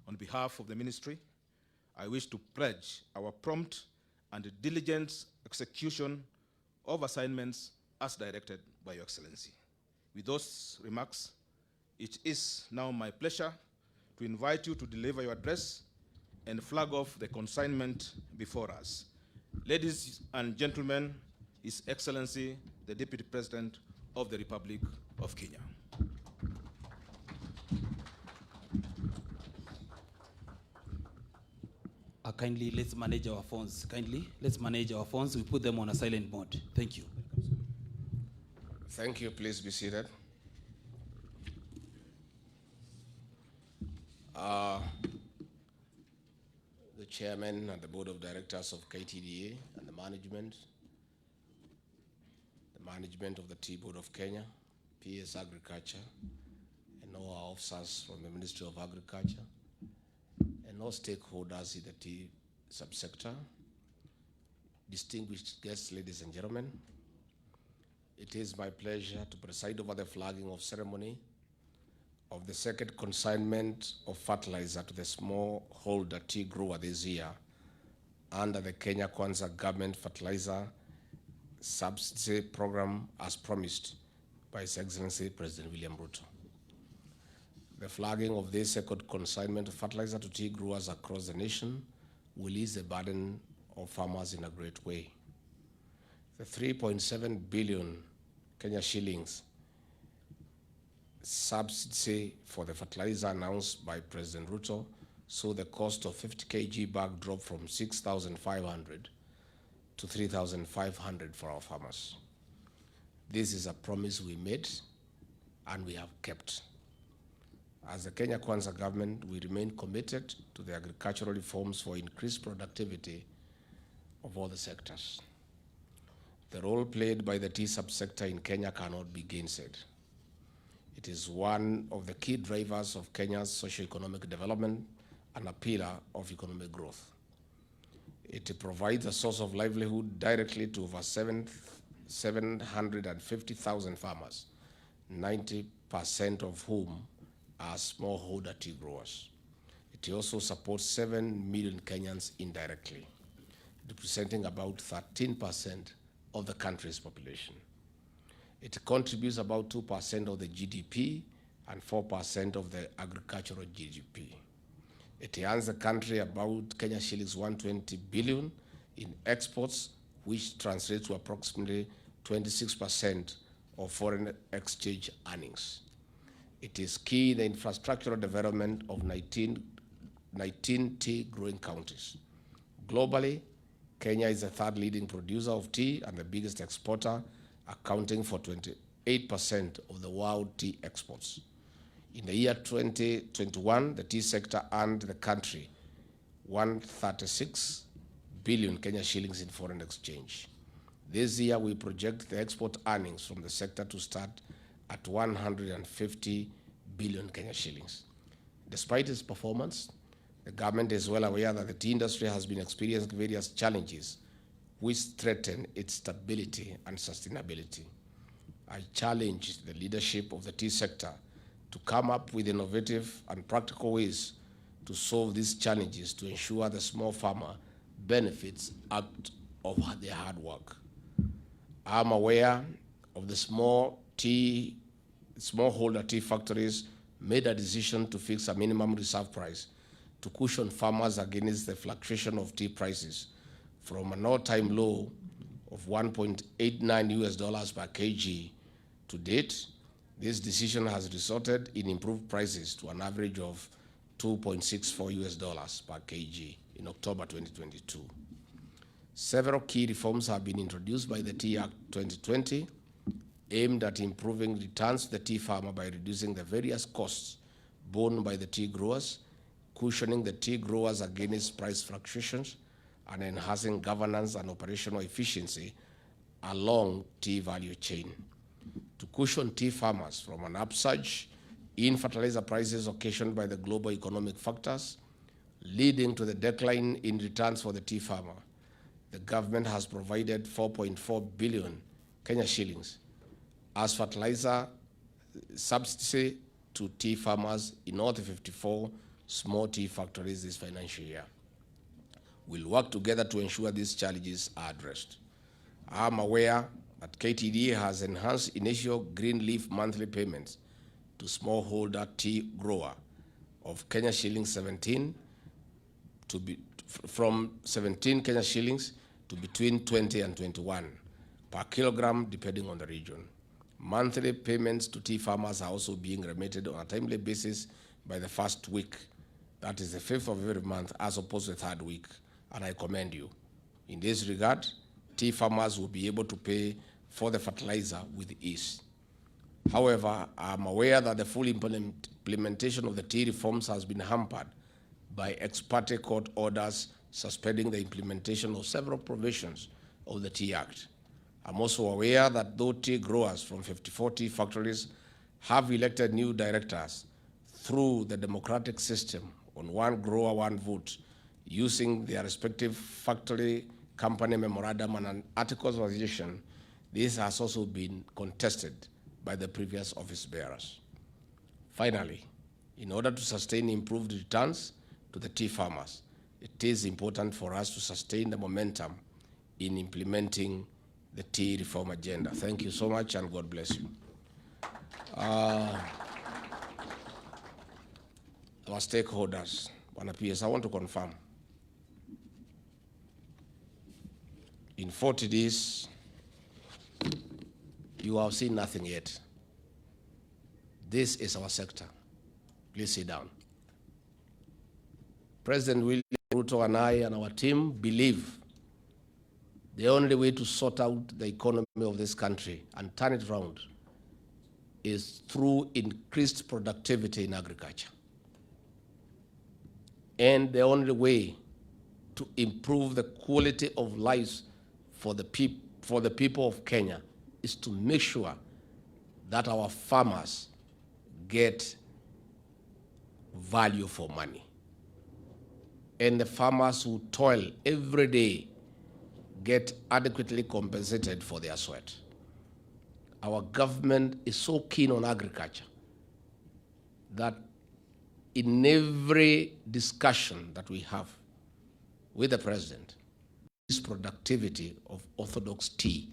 On behalf of the ministry, I wish to pledge our prompt and diligent execution of assignments as directed by Your Excellency. With those remarks, it is now my pleasure to invite you to deliver your address and flag off the consignment before us. Ladies and gentlemen, His Excellency, the Deputy President of the Republic of Kenya. Kindly, let's manage our phones. Kindly, let's manage our phones. We put them on a silent mode. Thank you. Thank you. Please be seated. The chairman and the board of directors of KTDA and the management of the Tea Board of Kenya, PS Agriculture, and all our officers from the Ministry of Agriculture, and all stakeholders in the tea subsector, distinguished guests, ladies and gentlemen, it is my pleasure to preside over the flagging of ceremony of the second consignment of fertilizer to the smallholder tea grower this year under the Kenya Kwanza government fertilizer subsidy program as promised by His Excellency President William Ruto. The flagging of this second consignment of fertilizer to tea growers across the nation will ease the burden of farmers in a great way. The 3.7 billion Kenya shillings subsidy for the fertilizer announced by President Ruto saw the cost of 50 kg bag drop from 6,500 to 3,500 for our farmers. This is a promise we made and we have kept. As the Kenya Kwanza government, we remain committed to the agricultural reforms for increased productivity of all the sectors. The role played by the tea subsector in Kenya cannot be gainsaid. It is one of the key drivers of Kenya's socio-economic development and a pillar of economic growth. It provides a source of livelihood directly to over 750,000 farmers, 90% of whom are smallholder tea growers. It also supports 7 million Kenyans indirectly, representing about 13% of the country's population. It contributes about 2% of the GDP and 4% of the agricultural GDP. It earns the country about Kenya shillings 120 billion in exports, which translates to approximately 26% of foreign exchange earnings. It is key in the infrastructural development of 19 tea growing counties. Globally, Kenya is the third leading producer of tea and the biggest exporter, accounting for 28% of the world tea exports. In the year 2021, the tea sector earned the country 136 billion Kenya shillings in foreign exchange. This year, we project the export earnings from the sector to start at 150 billion Kenya shillings. Despite its performance, the government is well aware that the tea industry has been experiencing various challenges which threaten its stability and sustainability. I challenge the leadership of the tea sector to come up with innovative and practical ways to solve these challenges to ensure the small farmer benefits out of their hard work. I'm aware of the smallholder tea factories made a decision to fix a minimum reserve price to cushion farmers against the fluctuation of tea prices from an all-time low of $1.89 per kg. To date, this decision has resulted in improved prices to an average of $2.64 per kg in October 2022. Several key reforms have been introduced by the Tea Act 2020, aimed at improving returns to the tea farmer by reducing the various costs borne by the tea growers, cushioning the tea growers against price fluctuations, and enhancing governance and operational efficiency along tea value chain. To cushion tea farmers from an upsurge in fertilizer prices occasioned by the global economic factors, leading to the decline in returns for the tea farmer, the government has provided 4.4 billion Kenya shillings as fertilizer subsidy to tea farmers in all the 54 small tea factories this financial year. We'll work together to ensure these challenges are addressed. I'm aware that KTDA has enhanced initial green leaf monthly payments to smallholder tea grower of Kenya shillings 17 to be from 17 Kenya shillings to between 20 and 21 per kilogram, depending on the region. Monthly payments to tea farmers are also being remitted on a timely basis by the first week, that is the 5th of every month, as opposed to the third week, and I commend you. In this regard, tea farmers will be able to pay for the fertilizer with ease. However, I'm aware that the full implementation of the tea reforms has been hampered by ex parte court orders suspending the implementation of several provisions of the Tea Act. I'm also aware that though tea growers from 54 tea factories have elected new directors through the democratic system on one grower, one vote, using their respective factory company memorandum and articles of association, this has also been contested by the previous office bearers. Finally, in order to sustain improved returns to the tea farmers, it is important for us to sustain the momentum in implementing the tea reform agenda. Thank you so much, and God bless you. Our stakeholders, I want to confirm. In 40 days, you have seen nothing yet. This is our sector. Please sit down. President William Ruto and I and our team believe the only way to sort out the economy of this country and turn it around is through increased productivity in agriculture. And the only way to improve the quality of lives for the people of Kenya is to make sure that our farmers get value for money. And the farmers who toil every day get adequately compensated for their sweat. Our government is so keen on agriculture that in every discussion that we have with the president, this productivity of orthodox tea